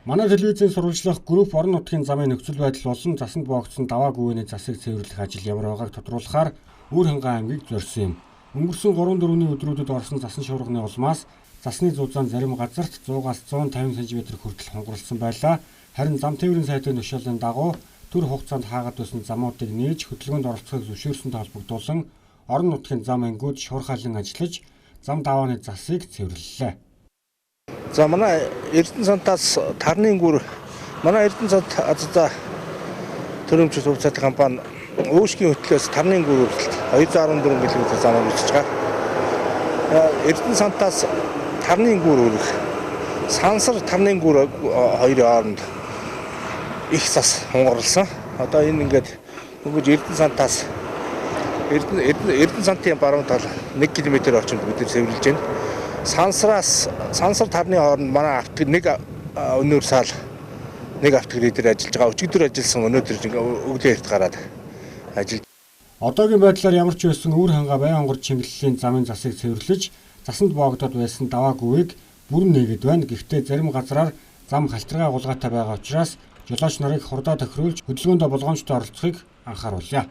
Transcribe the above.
Манай телевизийн сурвалжлах групп орон нутгийн замын нөхцөл байдал болон засанд боогдсон даваа гүвэний засыг цэвэрлэх ажил ямар байгааг тодруулахаар Өөр хангай аймгийг зорьсон юм. Өнгөрсөн 3-4 өдрүүдэд орсон засан шуурганы улмаас засны зузаан зарим газарт 100-аас 150 см хүртэл хунгарлсан байлаа. Харин зам тээврийн сайдын төшөөлийн дагуу төр хугацаанд хаагаад байсан замуудыг нээж хөдөлгөөнд оролцохыг зөвшөөрсөнтэй холбогдуулан орон нутгийн зам ангиуд шуурхайлан ажиллаж зам давааны засыг цэвэрлэлээ. За манай Эрдэнэ сантаас тарны гүр манай Эрдэнэ сант азаа төрөмчөс хувьцаат компани Өөшгийн хөтлөөс тарны гүр хүртэл 214 км замаар үүсэж байгаа. Эрдэнэ сантаас тарны гүр хүрэх Сансар тарны гүр хоёрын хооронд их зас хунгарлсан. Одоо энэ ингээд нөгөө Эрдэнэ сантаас Эрдэнэ сантын баруун тал 1 км орчимд бид цэвэрлж байна. Сансар тарны хооронд манай автог нэг өнөр сал нэг автогрей дээр ажиллаж байгаа. Өчигдөр ажилласан өнөөдөр өглөө эрт гараад ажиллаж. Одоогийн байдлаар ямар ч байсан Өөр хангай бай хонгор чиглэлийн замын засыг цэвэрлэж засанд боогдоод байсан даваа гүвийг бүрэн нээгээд байна. Гэхдээ зарим газраар зам халтаргаа гулгаатай байгаа учраас жолооч нарыг хурдаа тохируулж хөдөлгөөндөө болгоомжтой оролцохыг анхааруулъя.